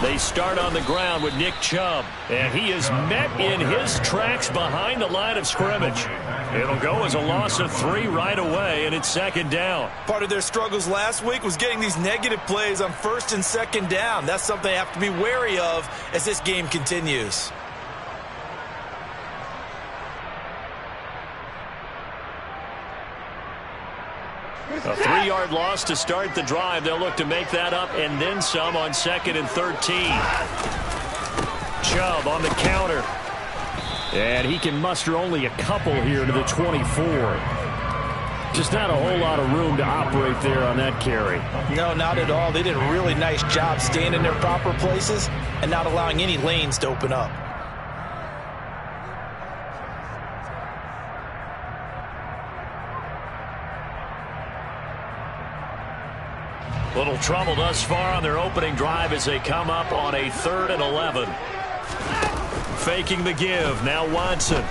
They start on the ground with Nick Chubb, and he is met in his tracks behind the line of scrimmage. It'll go as a loss of 3 right away, and it's second down. Part of their struggles last week was getting these negative plays on first and second down. That's something they have to be wary of as this game continues. A 3-yard loss to start the drive. They'll look to make that up and then some on 2nd and 13. Chubb on the counter. And he can muster only a couple here to the 24. Just not a whole lot of room to operate there on that carry. No, not at all. They did a really nice job staying in their proper places and not allowing any lanes to open up. Little trouble thus far on their opening drive as they come up on a 3rd and 11. Faking the give. Now Watson.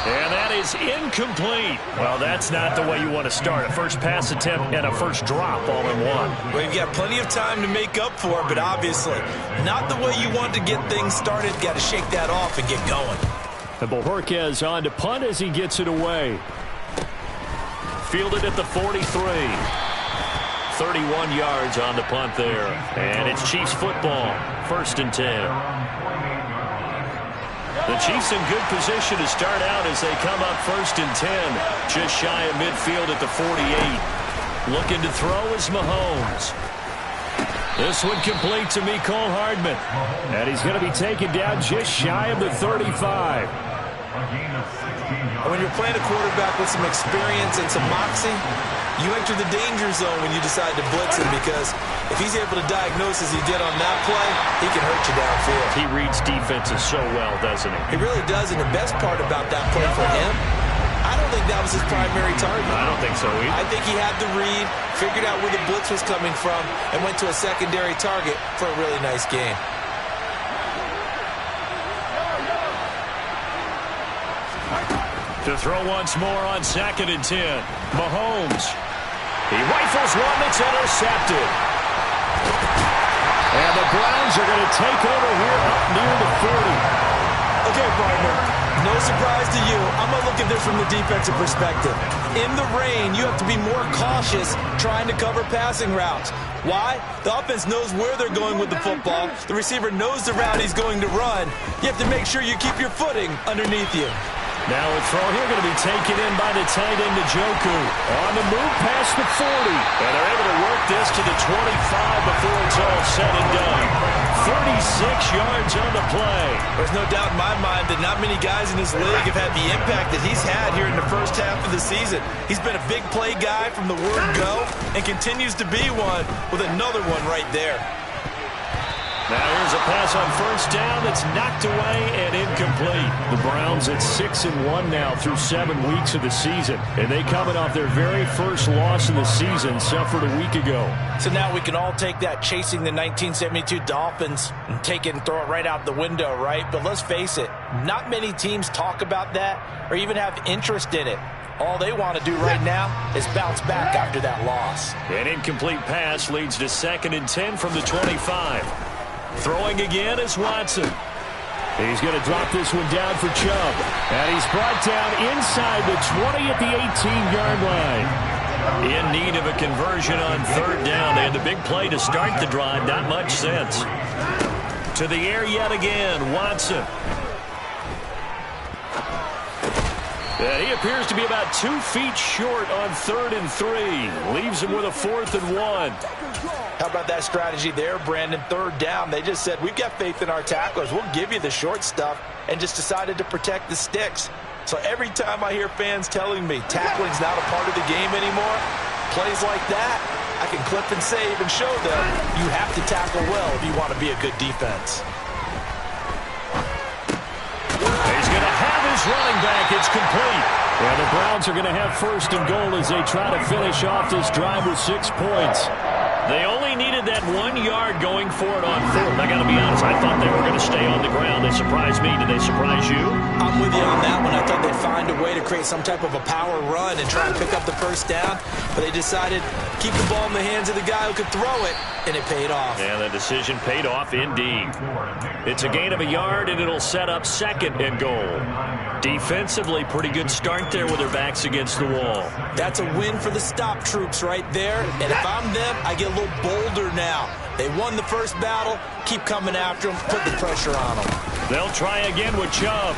And that is incomplete. Well, that's not the way you want to start. A first pass attempt and a first drop all in one. Well, you've got plenty of time to make up for it, but obviously not the way you want to get things started. Got to shake that off and get going. And Bojorquez on to punt as he gets it away. Fielded at the 43. 31 yards on the punt there. And it's Chiefs football. 1st and 10. The Chiefs in good position to start out as they come up 1st and 10. Just shy of midfield at the 48. Looking to throw is Mahomes. This one complete to Mecole Hardman. And he's going to be taken down just shy of the 35. When you're playing a quarterback with some experience and some moxie, you enter the danger zone when you decide to blitz him, because if he's able to diagnose as he did on that play, he can hurt you downfield. He reads defenses so well, doesn't he? He really does, and the best part about that play for him, I don't think that was his primary target. I don't think so either. I think he had the read, figured out where the blitz was coming from, and went to a secondary target for a really nice game. To throw once more on 2nd and 10. Mahomes. He rifles one that's intercepted. And the Browns are going to take over here up near the 40. Okay, partner. No surprise to you. I'm going to look at this from the defensive perspective. In the rain, you have to be more cautious trying to cover passing routes. Why? The offense knows where they're going with the football. The receiver knows the route he's going to run. You have to make sure you keep your footing underneath you. Now a throw here going to be taken in by the tight end, Njoku. On the move past the 40. And they're able to work this to the 25 before it's all said and done. 36 yards on the play. There's no doubt in my mind that not many guys in this league have had the impact that he's had here in the first half of the season. He's been a big play guy from the word go and continues to be one with another one right there. Now here's a pass on 1st down that's knocked away and incomplete. The Browns at 6-1 now through 7 weeks of the season. And they coming off their very first loss in the season, suffered a week ago. So now we can all take that chasing the 1972 Dolphins and take it and throw it right out the window, right? But let's face it, not many teams talk about that or even have interest in it. All they want to do right now is bounce back after that loss. An incomplete pass leads to 2nd and 10 from the 25. Throwing again is Watson. He's going to drop this one down for Chubb. And he's brought down inside the 20 at the 18-yard line. In need of a conversion on 3rd down. They had the big play to start the drive. Not much sense. To the air yet again, Watson. He appears to be about 2 feet short on 3rd and 3. Leaves him with a 4th and 1. How about that strategy there, Brandon? 3rd down. They just said, we've got faith in our tacklers. We'll give you the short stuff, and just decided to protect the sticks. So every time I hear fans telling me tackling's not a part of the game anymore, plays like that, I can clip and save and show them you have to tackle well if you want to be a good defense. He's going to have his running back. It's complete. And the Browns are going to have 1st and goal as they try to finish off this drive with 6 points. They only needed that 1 yard going for it on fourth. I got to be honest, I thought they were going to stay on the ground. They surprised me. Did they surprise you? I'm with you on that one. I thought they'd find a way to create some type of a power run and try and pick up the first down, but they decided to keep the ball in the hands of the guy who could throw it, and it paid off. And the decision paid off indeed. It's a gain of a yard, and it'll set up second and goal. Defensively, pretty good start there with their backs against the wall. That's a win for the stop troops right there, and if I'm them, I get a little bolder now. They won the first battle. Keep coming after them. Put the pressure on them. They'll try again with Chubb.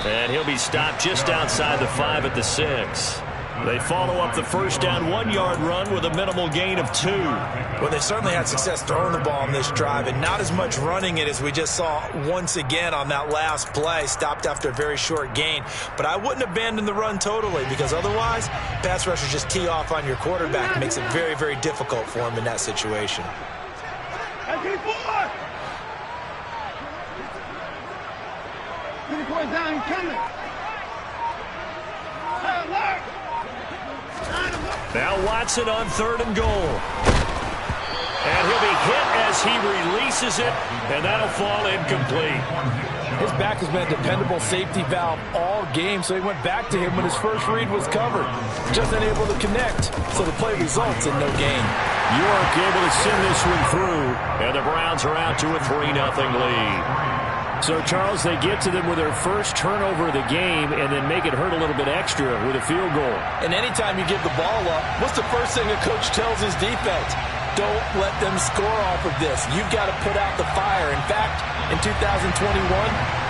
And he'll be stopped just outside the 5 at the 6. They follow up the first down 1 yard run with a minimal gain of 2. Well, they certainly had success throwing the ball on this drive and not as much running it as we just saw once again on that last play. Stopped after a very short gain. But I wouldn't abandon the run totally, because otherwise pass rushers just tee off on your quarterback. It makes it very, very difficult for him in that situation. Now Watson on 3rd and goal. And he'll be hit as he releases it, and that'll fall incomplete. His back has been a dependable safety valve all game, so he went back to him when his first read was covered. Just unable to connect, so the play results in no gain. York able to send this one through, and the Browns are out to a 3-0 lead. So, Charles, they get to them with their first turnover of the game and then make it hurt a little bit extra with a field goal. And anytime you give the ball up, what's the first thing a coach tells his defense? Don't let them score off of this. You've got to put out the fire. In fact, in 2021,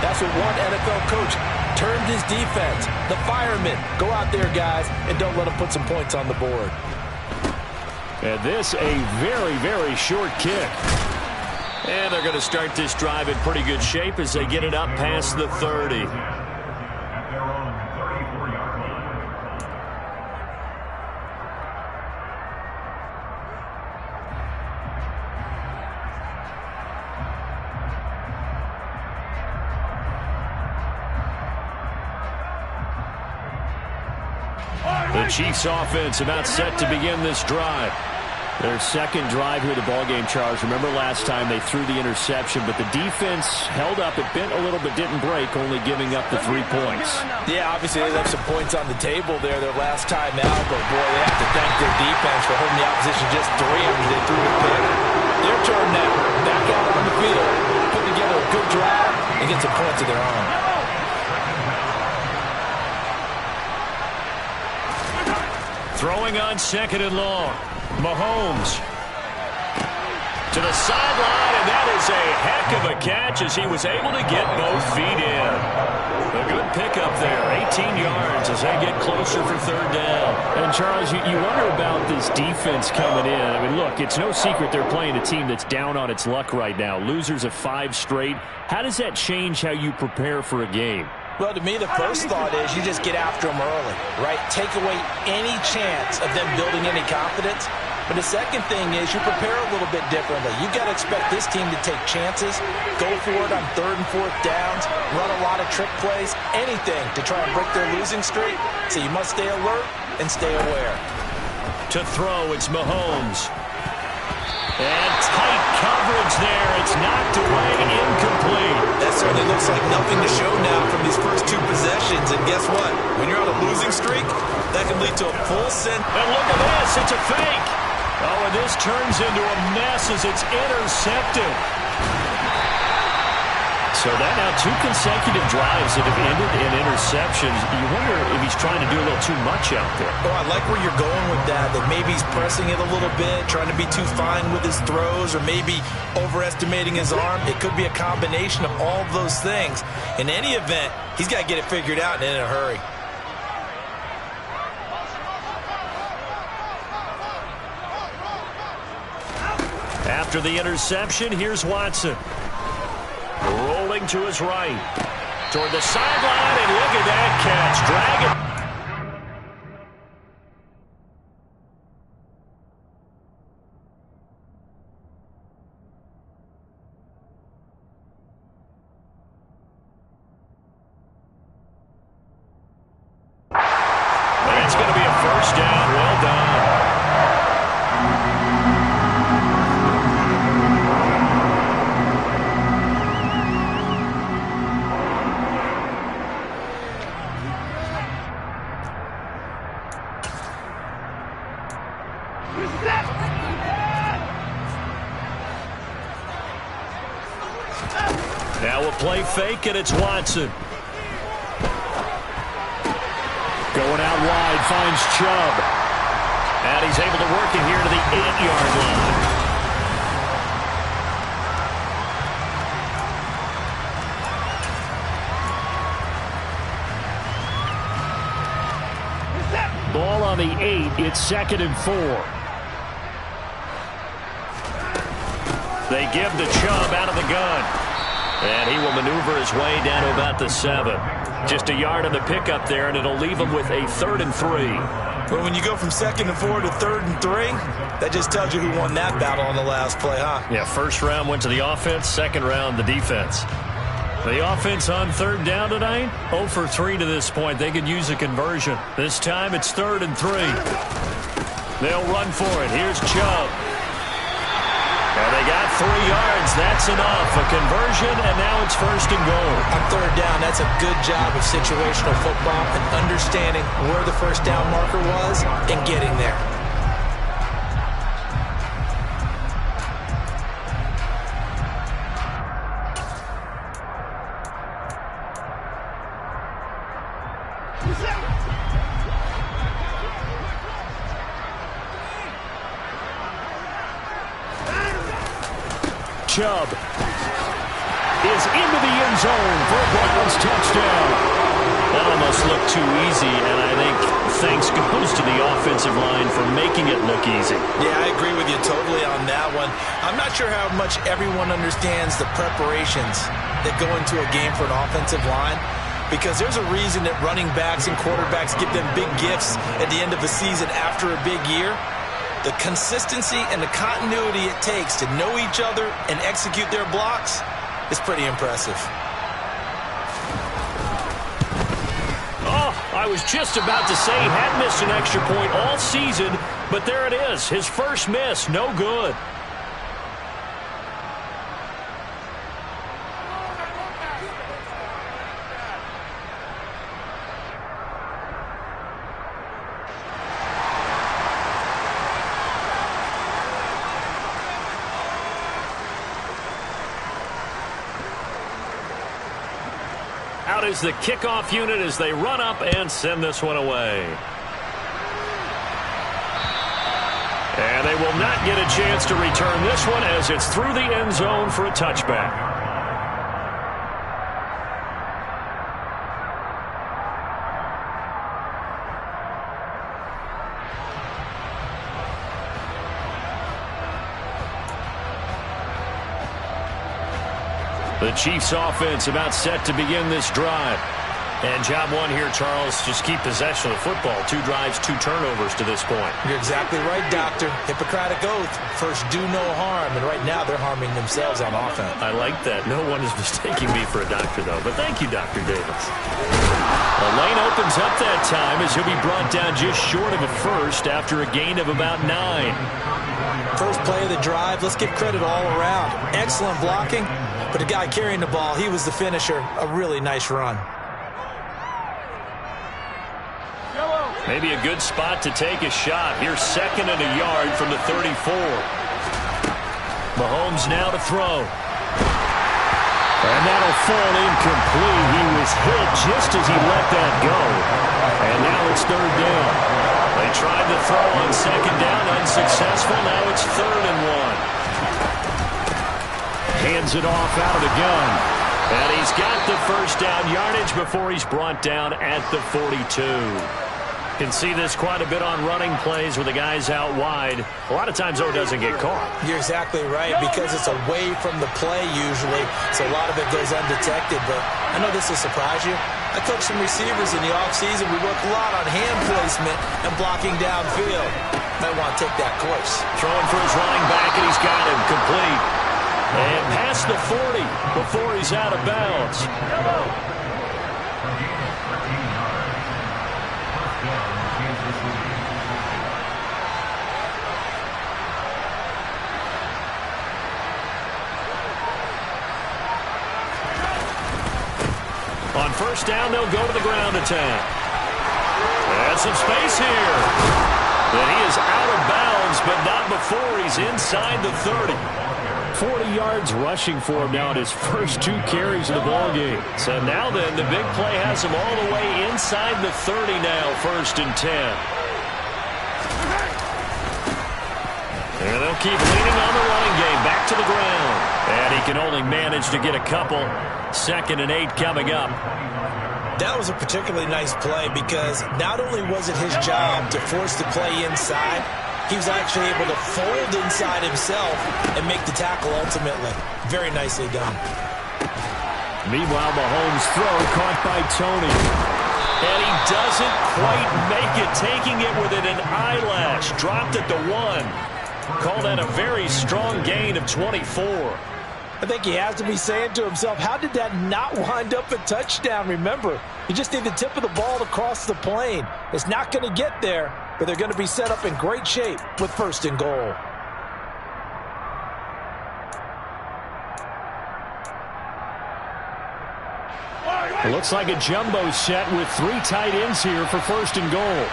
that's what one NFL coach termed his defense. The firemen. Go out there, guys, and don't let them put some points on the board. And this a very, very short kick. And they're going to start this drive in pretty good shape as they get it up past the 30. The Chiefs offense about set to begin this drive. Their second drive here of the ballgame, Charles. Remember last time they threw the interception, but the defense held up. It bent a little but didn't break, only giving up the 3 points. Yeah, obviously they left some points on the table there their last time out, but boy, they have to thank their defense for holding the opposition just 3 after they threw the pick. Their turn now. Back out on the field, put together a good drive and get some points of their own. Throwing on 2nd and long. Mahomes to the sideline, and that is a heck of a catch as he was able to get both feet in. A good pickup there, 18 yards as they get closer for 3rd down. And, Charles, you wonder about this defense coming in. I mean, look, it's no secret they're playing a team that's down on its luck right now. Losers of 5 straight. How does that change how you prepare for a game? Well, to me, the first thought is you just get after them early, right? Take away any chance of them building any confidence. But the second thing is you prepare a little bit differently. You've got to expect this team to take chances, go for it on 3rd and 4th downs, run a lot of trick plays, anything to try and break their losing streak. So you must stay alert and stay aware. To throw, it's Mahomes. And tight coverage there. It's knocked away, incomplete. That certainly looks like nothing to show now from these first 2 possessions. And guess what? When you're on a losing streak, that can lead to a full send. And look at this. It's a fake. Oh, and this turns into a mess as it's intercepted. So that now 2 consecutive drives that have ended in interceptions. You wonder if he's trying to do a little too much out there. Oh, I like where you're going with that maybe he's pressing it a little bit, trying to be too fine with his throws, or maybe overestimating his arm. It could be a combination of all of those things. In any event, he's got to get it figured out and in a hurry. After the interception, here's Watson. Rolling to his right. Toward the sideline, and look at that catch. Dragging. And it's going to be a first down. Well done. Now a play fake, and it's Watson. Going out wide, finds Chubb. And he's able to work it here to the 8-yard line. Ball on the 8. It's 2nd and 4. They give to Chubb out of the gun. And he will maneuver his way down to about the 7. Just a yard on the pickup there, and it'll leave him with a 3rd and 3. But when you go from 2nd and 4 to 3rd and 3, that just tells you who won that battle on the last play, huh? Yeah, first round went to the offense, second round the defense. The offense on 3rd down tonight, 0 for 3 to this point. They could use a conversion. This time it's 3rd and 3. They'll run for it. Here's Chubb. And they got 3 yards. That's enough. A conversion, and now it's 1st and goal. On 3rd down, that's a good job of situational football and understanding where the 1st down marker was and getting there. Chubb is into the end zone for a Browns touchdown. That almost looked too easy, and I think thanks goes to the offensive line for making it look easy. Yeah, I agree with you totally on that one. I'm not sure how much everyone understands the preparations that go into a game for an offensive line, because there's a reason that running backs and quarterbacks give them big gifts at the end of the season after a big year. The consistency and the continuity it takes to know each other and execute their blocks is pretty impressive. Oh, I was just about to say he had missed an extra point all season, but there it is. His first miss, no good. Out is the kickoff unit as they run up and send this one away. And they will not get a chance to return this one as it's through the end zone for a touchback. The Chiefs offense about set to begin this drive. And job one here, Charles, just keep possession of the football. 2 drives, 2 turnovers to this point. You're exactly right, Doctor. Hippocratic oath. First, do no harm. And right now, they're harming themselves on offense. I like that. No one is mistaking me for a doctor, though. But thank you, Dr. Davis. The lane opens up that time as he'll be brought down just short of a first after a gain of about 9. First play of the drive. Let's give credit all around. Excellent blocking. But the guy carrying the ball, he was the finisher. A really nice run. Maybe a good spot to take a shot. Here's 2nd and a yard from the 34. Mahomes now to throw. And that'll fall incomplete. He was hit just as he let that go. And now it's 3rd down. They tried to throw on 2nd down, unsuccessful. Now it's 3rd and 1. Hands it off out of the gun. And he's got the first down yardage before he's brought down at the 42. Can see this quite a bit on running plays with the guys out wide. A lot of times, though, it doesn't get caught. You're exactly right, because it's away from the play usually, so a lot of it goes undetected. But I know this will surprise you. I coach some receivers in the offseason. We work a lot on hand placement and blocking downfield. Might want to take that course. Throwing for his running back, and he's got him complete. And past the 40 before he's out of bounds. On first down, they'll go to the ground attack. And some space here. And he is out of bounds, but not before he's inside the 30. 40 yards rushing for him now in his first 2 carries of the ball game. So now then, the big play has him all the way inside the 30 now, 1st and 10. And they'll keep leaning on the running game, back to the ground. And he can only manage to get a couple. 2nd and 8 coming up. That was a particularly nice play because not only was it his job to force the play inside, he was actually able to fold inside himself and make the tackle ultimately. Very nicely done. Meanwhile, Mahomes' throw caught by Tony. And he doesn't quite make it, taking it within an eyelash. Dropped it to 1. Call that a very strong gain of 24. I think he has to be saying to himself, how did that not wind up a touchdown? Remember, you just need the tip of the ball to cross the plane. It's not going to get there, but they're going to be set up in great shape with 1st and goal. It looks like a jumbo set with 3 tight ends here for 1st and goal.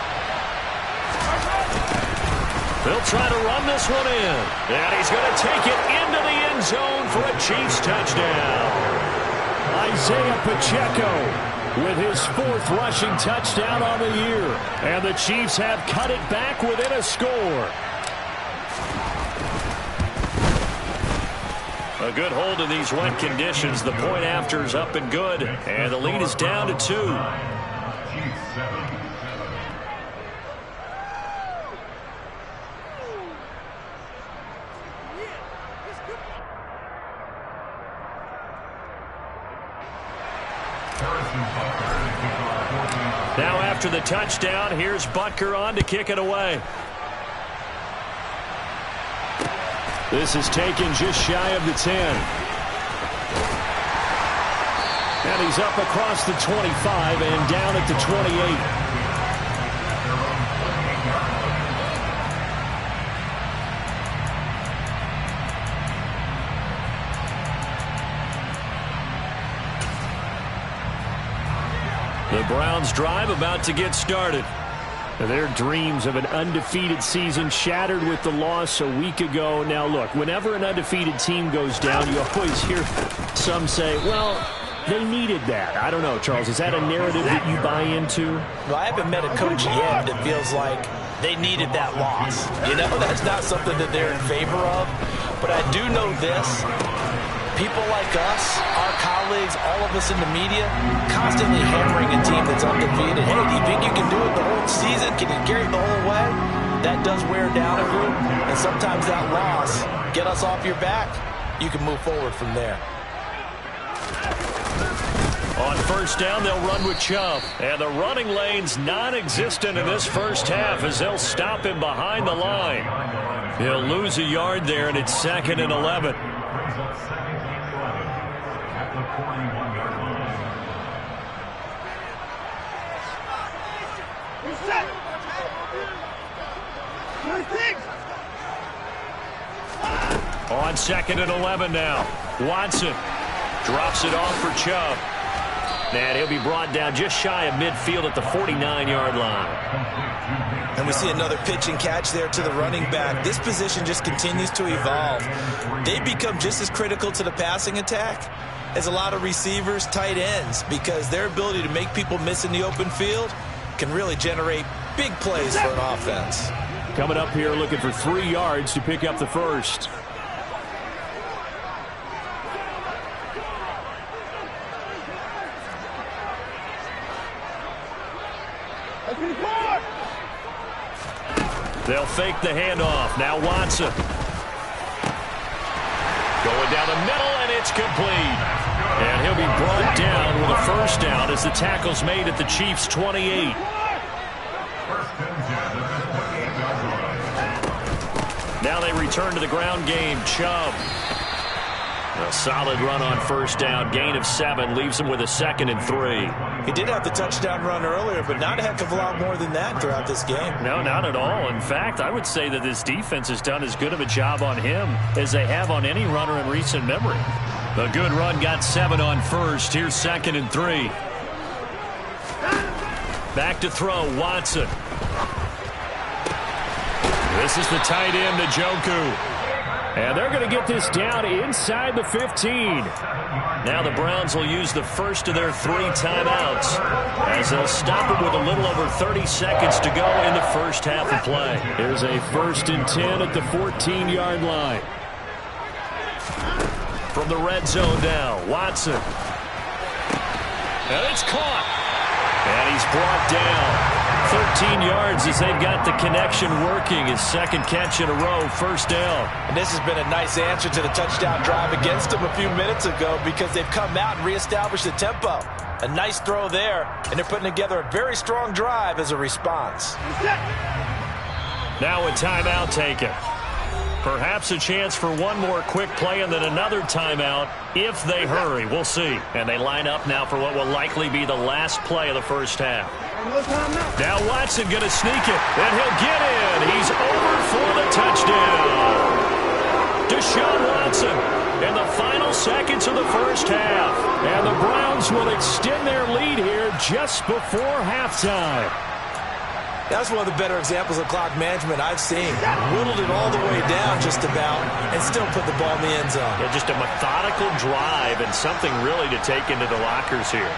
They'll try to run this one in. And he's going to take it into the end zone for a Chiefs touchdown. Isaiah Pacheco with his 4th rushing touchdown on the year. And the Chiefs have cut it back within a score. A good hold in these wet conditions. The point after is up and good. And the lead is down to 2. Now after the touchdown, here's Butker on to kick it away. This is taken just shy of the 10. And he's up across the 25 and down at the 28. The Browns' drive about to get started. Their dreams of an undefeated season shattered with the loss a week ago. Now, look, whenever an undefeated team goes down, you always hear some say, well, they needed that. I don't know, Charles. Is that a narrative that you buy into? Well, I haven't met a coach yet that feels like they needed that loss. You know, that's not something that they're in favor of. But I do know this. People like us, our colleagues, all of us in the media, constantly hammering a team that's undefeated. Hey, do you think you can do it the whole season? Can you carry it the whole way? That does wear down a group, and sometimes that loss, get us off your back, you can move forward from there. On 1st down, they'll run with Chubb. And the running lane's non-existent in this first half as they'll stop him behind the line. He'll lose a yard there, and it's 2nd and 11. On 2nd and 11 now. Watson drops it off for Chubb. And he'll be brought down just shy of midfield at the 49-yard line. And we see another pitch and catch there to the running back. This position just continues to evolve. They become just as critical to the passing attack as a lot of receivers, tight ends, because their ability to make people miss in the open field can really generate big plays for an offense. Coming up here looking for 3 yards to pick up the first. They'll fake the handoff. Now Watson. Going down the middle, and it's complete. And he'll be brought down with a 1st down as the tackle's made at the Chiefs' 28. Now they return to the ground game. Chubb. A solid run on 1st down. Gain of 7 leaves him with a 2nd and 3. He did have the touchdown run earlier, but not a heck of a lot more than that throughout this game. No, not at all. In fact, I would say that this defense has done as good of a job on him as they have on any runner in recent memory. The good run got 7 on 1st. Here's 2nd and 3. Back to throw, Watson. This is the tight end, Njoku. And they're going to get this down inside the 15. Now the Browns will use the first of their 3 timeouts as they'll stop it with a little over 30 seconds to go in the first half of play. Here's a 1st and 10 at the 14-yard line. From the red zone now, Watson. And it's caught. And he's brought down. 13 yards as they've got the connection working. His 2nd catch in a row, 1st down. And this has been a nice answer to the touchdown drive against them a few minutes ago because they've come out and reestablished the tempo. A nice throw there, and they're putting together a very strong drive as a response. Now a timeout taken. Perhaps a chance for one more quick play and then another timeout if they hurry. We'll see. And they line up now for what will likely be the last play of the first half. Now Watson going to sneak it, and he'll get in. He's over for the touchdown. Deshaun Watson in the final seconds of the first half. And the Browns will extend their lead here just before halftime. That's one of the better examples of clock management I've seen. Whittled it all the way down just about and still put the ball in the end zone. Yeah, just a methodical drive and something really to take into the lockers here.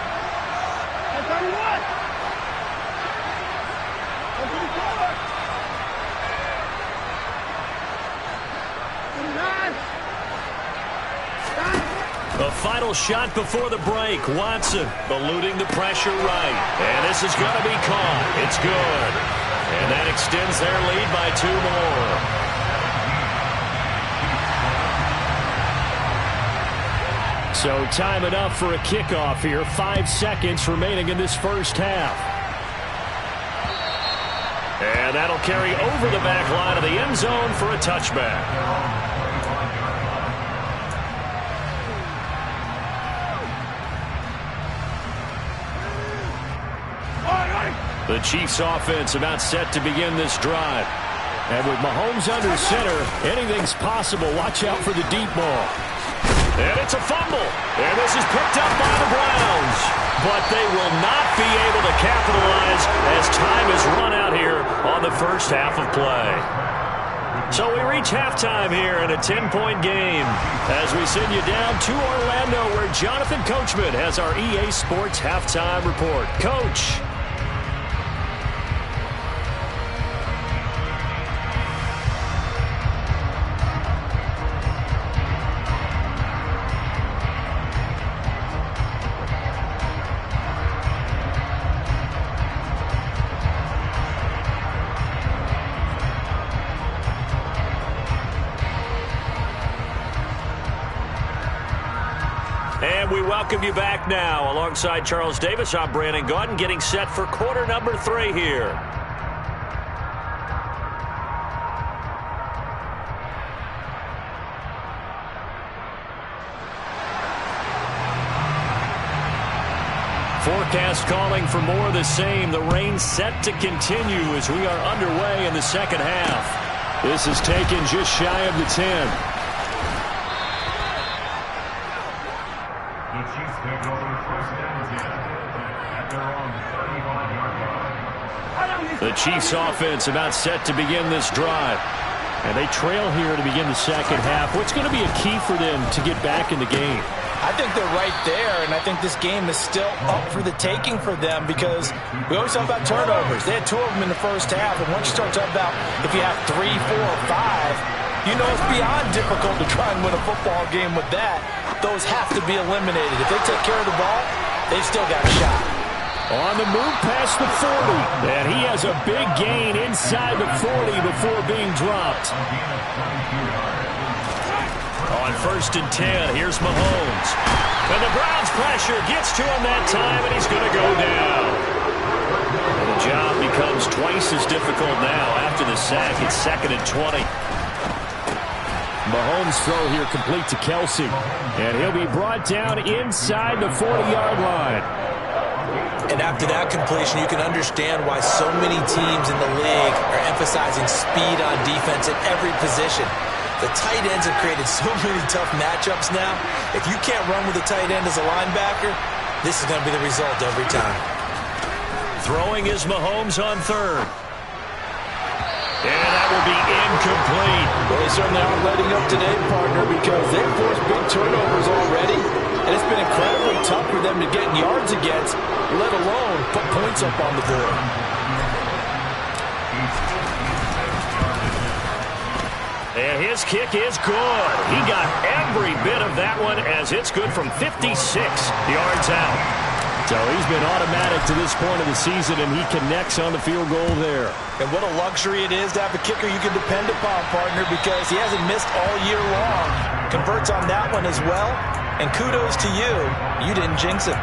The final shot before the break. Watson eluding the pressure right. And this is going to be caught. It's good. And that extends their lead by 2 more. So time enough for a kickoff here. 5 seconds remaining in this first half. And that'll carry over the back line of the end zone for a touchback. The Chiefs offense about set to begin this drive. And with Mahomes under center, anything's possible. Watch out for the deep ball. And it's a fumble. And this is picked up by the Browns. But they will not be able to capitalize as time is run out here on the first half of play. So we reach halftime here in a 10-point game as we send you down to Orlando where Jonathan Coachman has our EA Sports halftime report. Coach. And we welcome you back now. Alongside Charles Davis, I'm Brandon Gaudin, getting set for quarter number 3 here. Forecast calling for more of the same. The rain set to continue as we are underway in the second half. This is taken just shy of the 10. The Chiefs offense about set to begin this drive. And they trail here to begin the second half. What's going to be a key for them to get back in the game? I think they're right there, and I think this game is still up for the taking for them because we always talk about turnovers. They had 2 of them in the first half, and once you start talking about if you have 3, 4, or 5, you know it's beyond difficult to try and win a football game with that. Those have to be eliminated. If they take care of the ball, they've still got a shot. On the move past the 40, and he has a big gain inside the 40 before being dropped. On 1st and 10, here's Mahomes. And the Browns pressure gets to him that time, and he's going to go down. And the job becomes twice as difficult now after the sack. It's 2nd and 20. Mahomes' throw here complete to Kelsey. And he'll be brought down inside the 40-yard line. And after that completion, you can understand why so many teams in the league are emphasizing speed on defense at every position. The tight ends have created so many tough matchups now. If you can't run with a tight end as a linebacker, this is going to be the result every time. Throwing is Mahomes on 3rd. And that will be incomplete. Well, they certainly aren't letting up today, partner, because they've forced big turnovers already, and it's been incredibly tough for them to get yards against, let alone put points up on the board. And his kick is good. He got every bit of that one as it's good from 56 yards out. So he's been automatic to this point of the season, and he connects on the field goal there. And what a luxury it is to have a kicker you can depend upon, partner, because he hasn't missed all year long. Converts on that one as well. And kudos to you. You didn't jinx it.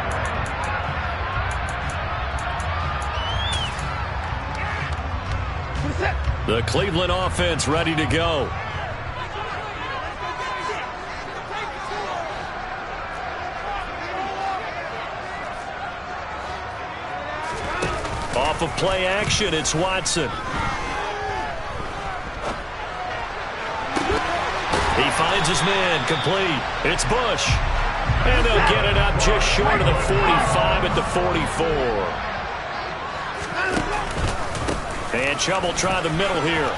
The Cleveland offense ready to go. Off of play action, it's Watson. He finds his man, complete. It's Bush. And they'll get it up just short of the 45 at the 44. And Chubb will try the middle here.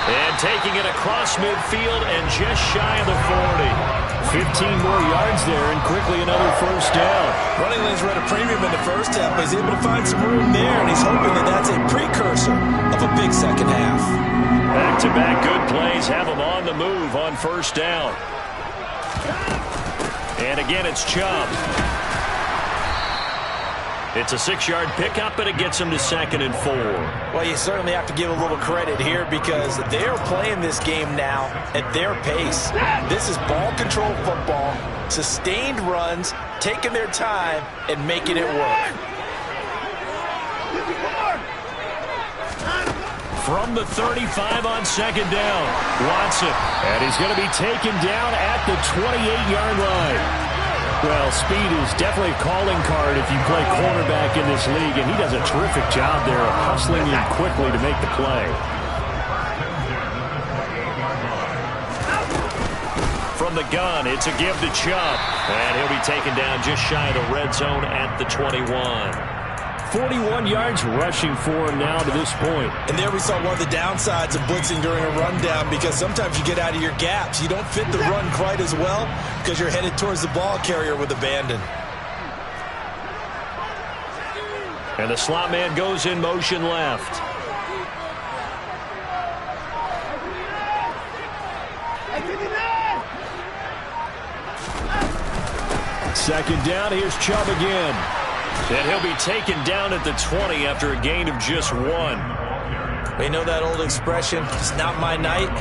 And taking it across midfield and just shy of the 40. 15 more yards there and quickly another first down. Running lanes were at a premium in the first half, but he's able to find some room there, and he's hoping that that's a precursor of a big second half. Back-to-back good plays have him on the move on first down. And again, it's Chubb. It's a 6-yard pickup, and it gets him to 2nd and 4. Well, you certainly have to give a little credit here because they're playing this game now at their pace. This is ball control football, sustained runs, taking their time, and making it work. From the 35 on 2nd down, Watson. And he's going to be taken down at the 28-yard line. Well, speed is definitely a calling card if you play cornerback in this league, and he does a terrific job there of hustling in quickly to make the play. From the gun, it's a give to Chubb, and he'll be taken down just shy of the red zone at the 21. 41 yards rushing for him now to this point. And there we saw one of the downsides of blitzing during a rundown because sometimes you get out of your gaps. You don't fit the run quite as well because you're headed towards the ball carrier with abandon. And the slot man goes in motion left. Second down, here's Chubb again. And he'll be taken down at the 20 after a gain of just 1. We know that old expression, it's not my night.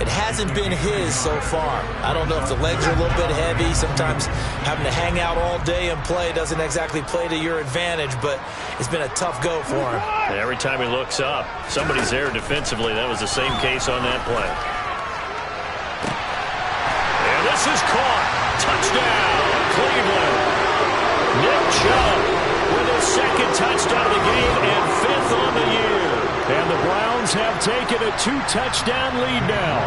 It hasn't been his so far. I don't know if the legs are a little bit heavy. Sometimes having to hang out all day and play doesn't exactly play to your advantage, but it's been a tough go for him. And every time he looks up, somebody's there defensively. That was the same case on that play. And this is caught. Touchdown, Cleveland. Nick Chubb with his 2nd touchdown of the game and 5th on the year. And the Browns have taken a 2-touchdown lead now.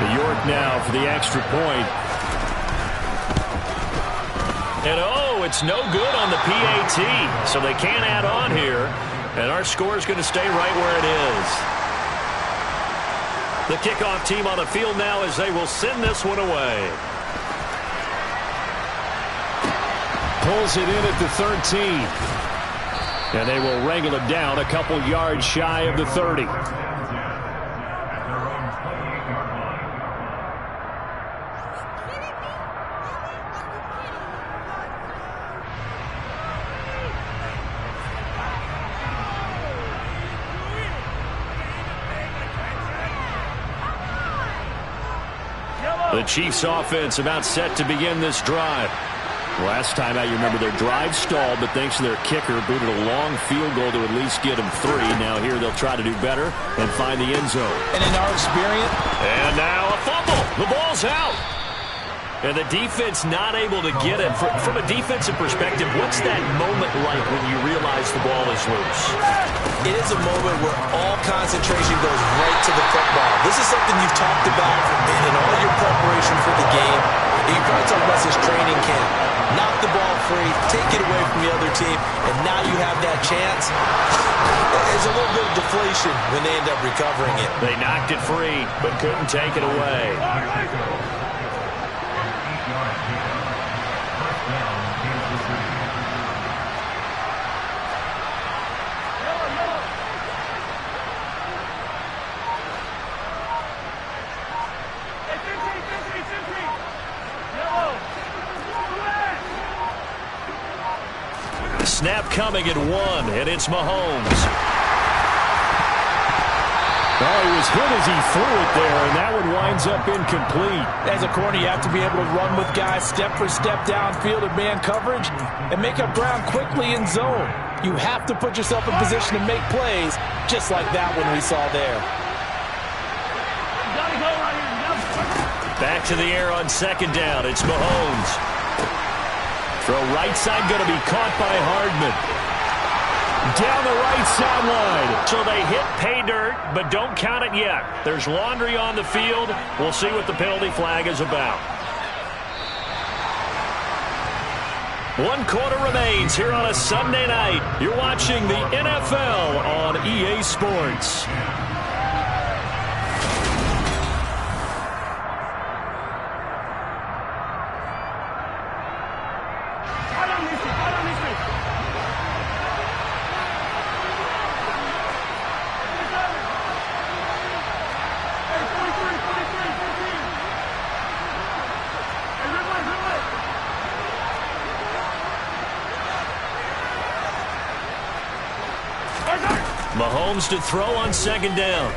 New York now for the extra point. And oh, it's no good on the PAT. So they can't add on here. And our score is going to stay right where it is. The kickoff team on the field now as they will send this one away. Pulls it in at the 13. And they will wrangle it down a couple yards shy of the 30. The Chiefs offense about set to begin this drive. Last time out, you remember their drive stalled, but thanks to their kicker, booted a long field goal to at least get them 3. Now here they'll try to do better and find the end zone. And in our experience. And now a fumble. The ball's out. And the defense not able to get it. From a defensive perspective, what's that moment like when you realize the ball is loose? It is a moment where all concentration goes right to the football. This is something you've talked about in all your preparation for the game. You can probably talk about this training camp. knock the ball free, take it away from the other team, and now you have that chance. There's a little bit of deflation when they end up recovering it. They knocked it free, but couldn't take it away. Snap coming at 1, and it's Mahomes. Oh, he was hit as he threw it there, and that one winds up incomplete. As a corner, you have to be able to run with guys step for step downfield in man coverage and make up ground quickly in zone. You have to put yourself in position to make plays, just like that one we saw there. Back to the air on second down. It's Mahomes. Throw right side, going to be caught by Hardman. Down the right sideline. So they hit pay dirt, but don't count it yet. There's laundry on the field. We'll see what the penalty flag is about. 1 quarter remains here on a Sunday night. You're watching the NFL on EA Sports. Mahomes to throw on second down.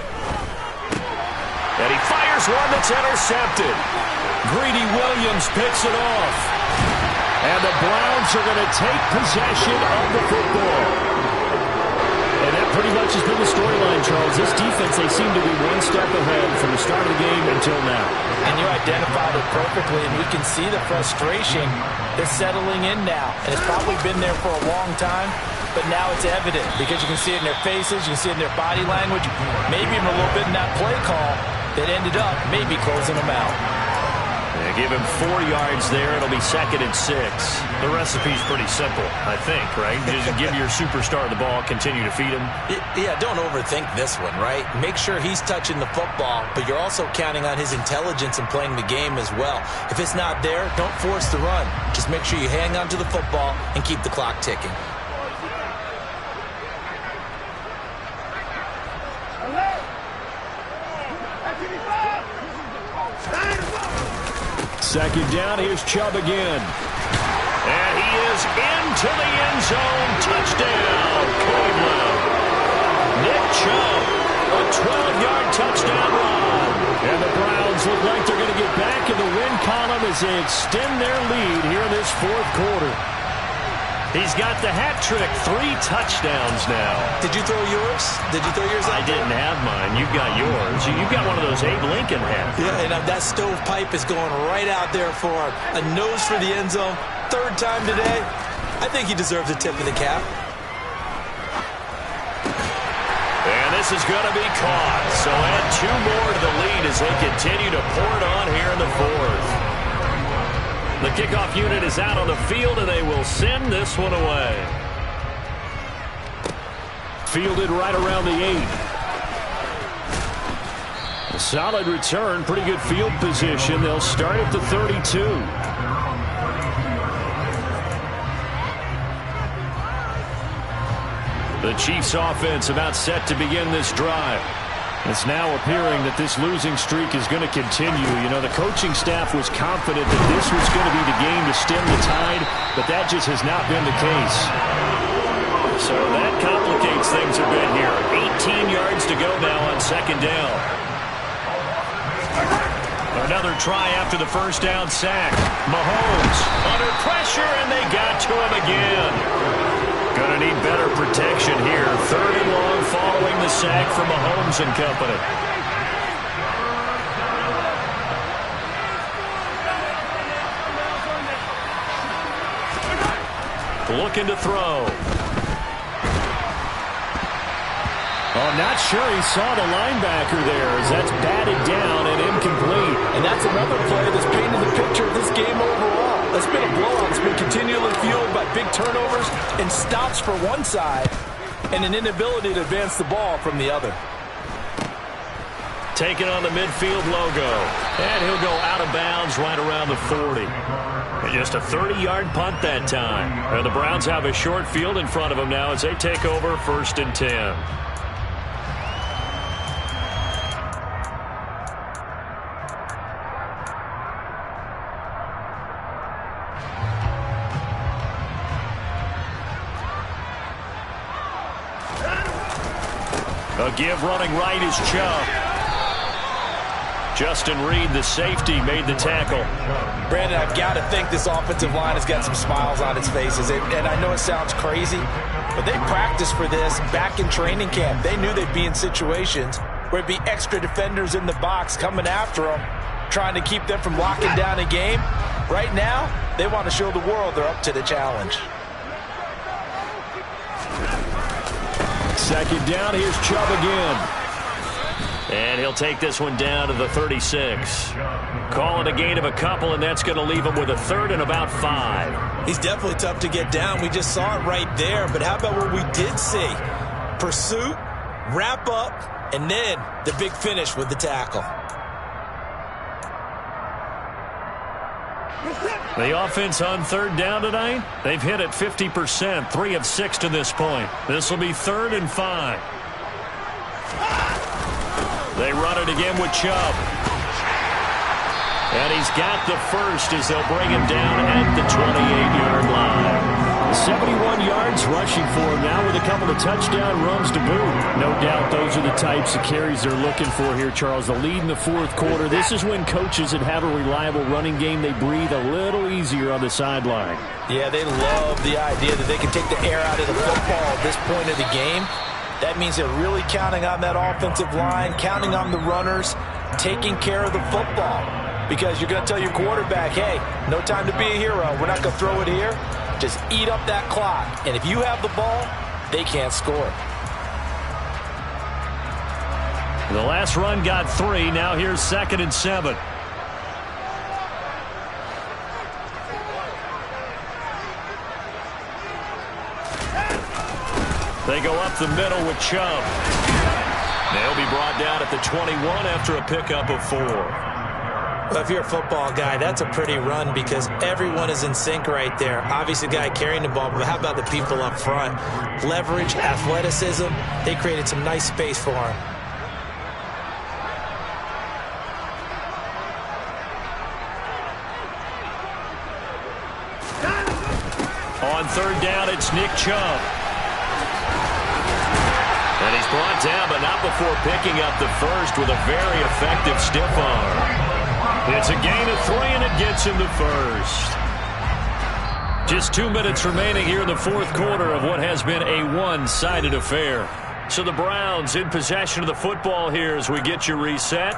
And he fires one that's intercepted. Greedy Williams picks it off. And the Browns are going to take possession of the football. And that pretty much has been the storyline, Charles. This defense, they seem to be one step ahead from the start of the game until now. And you identified it perfectly, and we can see the frustration that's settling in now. And it's probably been there for a long time. But now it's evident because you can see it in their faces, you can see it in their body language, maybe even a little bit in that play call that ended up maybe closing them out. They give him 4 yards there. It'll be 2nd and 6. The recipe's pretty simple, I think, right? Just give your superstar the ball, continue to feed him. Yeah, don't overthink this one, right? Make sure he's touching the football, but you're also counting on his intelligence in playing the game as well. If it's not there, don't force the run. Just make sure you hang on to the football and keep the clock ticking. Second down, here's Chubb again. And he is into the end zone. Touchdown, Cleveland. Nick Chubb, a 12-yard touchdown run. And the Browns look like they're going to get back in the win column as they extend their lead here in this 4th quarter. He's got the hat trick, 3 touchdowns now. Did you throw yours? Did you throw yours out? I didn't have mine. You've got yours. You've got one of those Abe Lincoln hats. Yeah, and that stovepipe is going right out there for a nose for the end zone. 3rd time today. I think he deserves a tip of the cap. And this is going to be caught. So add 2 more to the lead as they continue to pour it on here in the 4th. The kickoff unit is out on the field, and they will send this one away. Fielded right around the 8. A solid return, pretty good field position. They'll start at the 32. The Chiefs offense about set to begin this drive. It's now appearing that this losing streak is going to continue. You know, the coaching staff was confident that this was going to be the game to stem the tide, but that just has not been the case. So that complicates things a bit here. 18 yards to go now on second down. Another try after the first down sack. Mahomes under pressure, and they got to him again. Going to need better protection here. 3rd and long following the sack from Mahomes and company. Looking to throw. Oh, not sure he saw the linebacker there as that's batted down and incomplete. And that's another play that's painted the picture of this game overall. It's been a blowout. It's been continually fueled by big turnovers and stops for one side and an inability to advance the ball from the other. Taking on the midfield logo. And he'll go out of bounds right around the 40. And just a 30-yard punt that time. And the Browns have a short field in front of them now as they take over 1st and 10. A give running right is Chubb. Justin Reed, the safety, made the tackle. Brandon, I've got to think this offensive line has got some smiles on its faces. And I know it sounds crazy, but they practiced for this back in training camp. They knew they'd be in situations where it'd be extra defenders in the box coming after them, trying to keep them from locking down a game. Right now, they want to show the world they're up to the challenge. 2nd down, here's Chubb again. And he'll take this one down to the 36. Calling a gain of a couple, and that's going to leave him with a 3rd and about 5. He's definitely tough to get down. We just saw it right there. But how about what we did see? Pursuit, wrap up, and then the big finish with the tackle. The offense on 3rd down tonight, they've hit it 50%, 3 of 6 to this point. This will be 3rd and 5. They run it again with Chubb. And he's got the first as they'll bring him down at the 28-yard line. 71 yards rushing for him now with a couple of touchdown runs to boot. No doubt those are the types of carries they're looking for here, Charles. The lead in the 4th quarter. This is when coaches that have a reliable running game, they breathe a little easier on the sideline. Yeah, they love the idea that they can take the air out of the football at this point of the game. That means they're really counting on that offensive line, counting on the runners, taking care of the football. Because you're going to tell your quarterback, hey, no time to be a hero. We're not going to throw it here. Just eat up that clock. And if you have the ball, they can't score. The last run got 3. Now here's 2nd and 7. They go up the middle with Chubb. They'll be brought down at the 21 after a pickup of 4. Well, if you're a football guy, that's a pretty run because everyone is in sync right there. Obviously, the guy carrying the ball, but how about the people up front? Leverage, athleticism, they created some nice space for him. On 3rd down, it's Nick Chubb. And he's brought down, but not before picking up the first with a very effective stiff arm. It's a gain of 3, and it gets him to first. Just 2 minutes remaining here in the 4th quarter of what has been a one-sided affair. So the Browns in possession of the football here as we get you reset.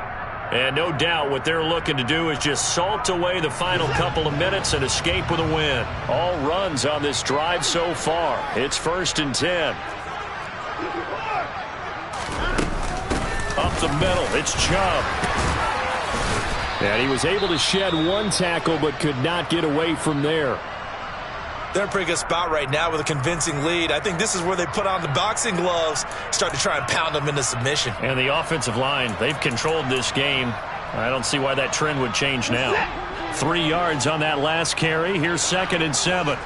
And no doubt what they're looking to do is just salt away the final couple of minutes and escape with a win. All runs on this drive so far. It's 1st and 10. Up the middle, it's Chubb. And he was able to shed 1 tackle but could not get away from there. They're in a pretty good spot right now with a convincing lead. I think this is where they put on the boxing gloves, start to try and pound them into submission. And the offensive line, they've controlled this game. I don't see why that trend would change now. 3 yards on that last carry. Here's 2nd and 7.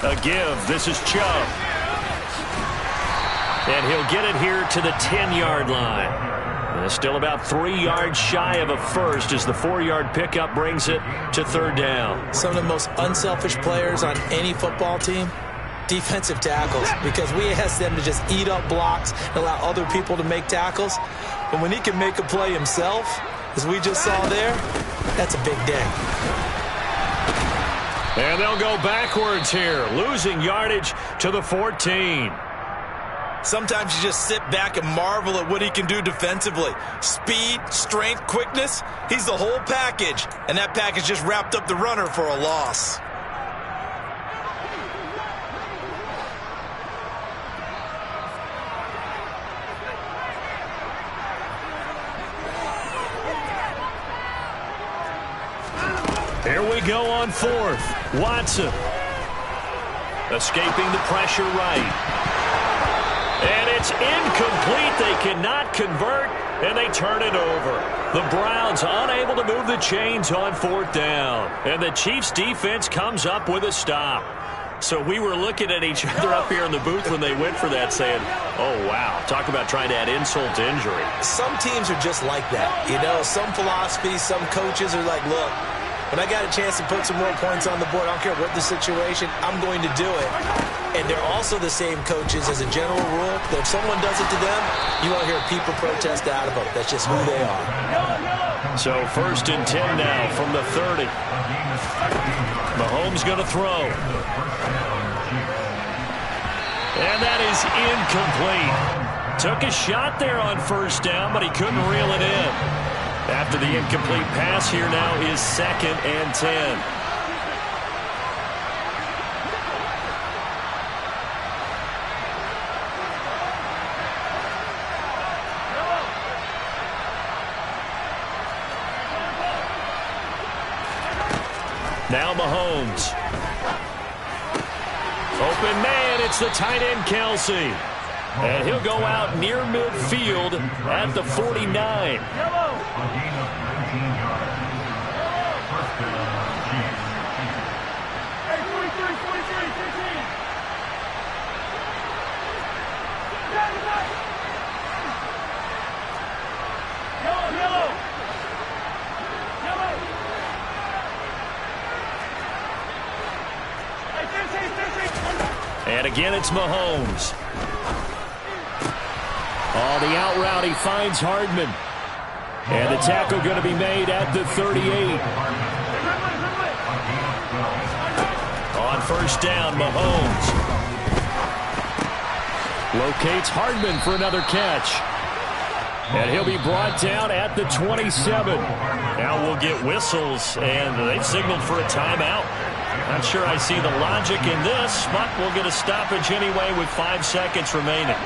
A give. This is Chubb. And he'll get it here to the 10-yard line. And still about 3 yards shy of a first as the 4-yard pickup brings it to 3rd down. Some of the most unselfish players on any football team, defensive tackles, because we ask them to just eat up blocks and allow other people to make tackles. But when he can make a play himself, as we just saw there, that's a big day. And they'll go backwards here, losing yardage to the 14. Sometimes you just sit back and marvel at what he can do defensively. Speed, strength, quickness, he's the whole package. And that package just wrapped up the runner for a loss. go on fourth. Watson. Escaping the pressure right. And it's incomplete. They cannot convert, and they turn it over. The Browns unable to move the chains on fourth down. And the Chiefs defense comes up with a stop. So we were looking at each other up here in the booth when they went for that saying, oh, wow, talk about trying to add insult to injury. Some teams are just like that. You know, some philosophies, some coaches are like, look, when I got a chance to put some more points on the board, I don't care what the situation, I'm going to do it. And they're also the same coaches as a general rule that if someone does it to them, you won't hear people protest out of them. That's just who they are. So 1st and 10 now from the 30. Mahomes going to throw. And that is incomplete. Took a shot there on first down, but he couldn't reel it in. After the incomplete pass, here now is 2nd and 10. Now Mahomes. Open man, it's the tight end Kelsey. And he'll go out near midfield at the 49. And again, it's Mahomes. Oh, the out route, he finds Hardman. And the tackle going to be made at the 38. On first down, Mahomes. Locates Hardman for another catch. And he'll be brought down at the 27. Now we'll get whistles, and they've signaled for a timeout. Not sure I see the logic in this, but we'll get a stoppage anyway with 5 seconds remaining.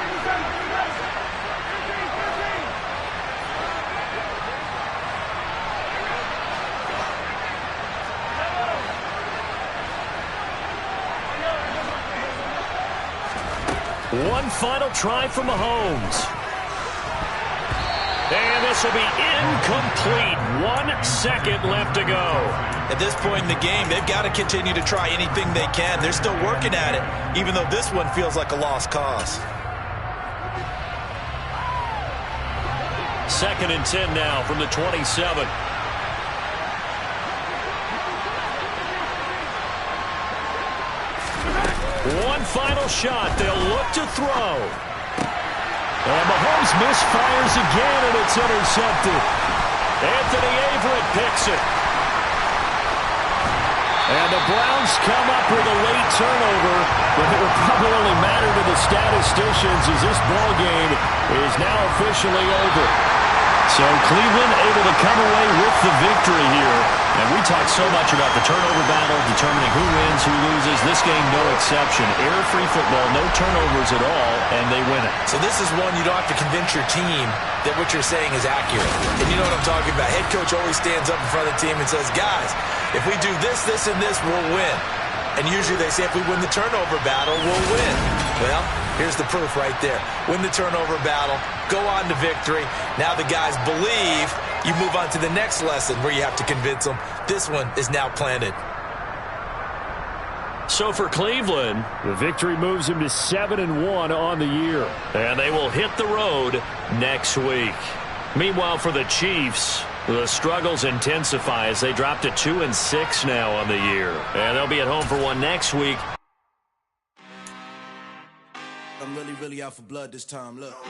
One final try for Mahomes. And this will be incomplete. 1 second left to go. At this point in the game, they've got to continue to try anything they can. They're still working at it, even though this one feels like a lost cause. 2nd and 10 now from the 27. One final shot. They'll look to throw. And Mahomes misfires again, and it's intercepted. Anthony Averett picks it. And the Browns come up with a late turnover, but it will probably only matter to the statisticians as this ball game is now officially over. So Cleveland able to come away with the victory here. And we talk so much about the turnover battle, determining who wins, who loses. This game, no exception. Error-free football, no turnovers at all, and they win it. So this is one you don't have to convince your team that what you're saying is accurate. And you know what I'm talking about. Head coach always stands up in front of the team and says, guys, if we do this, this, and this, we'll win. And usually they say if we win the turnover battle, we'll win. Well, here's the proof right there. Win the turnover battle, go on to victory. Now the guys believe. You move on to the next lesson where you have to convince them. This one is now planted. So for Cleveland, the victory moves him to 7-1 on the year. And they will hit the road next week. Meanwhile, for the Chiefs, the struggles intensify as they drop to 2-6 now on the year. And they'll be at home for one next week. I'm really out for blood this time, look.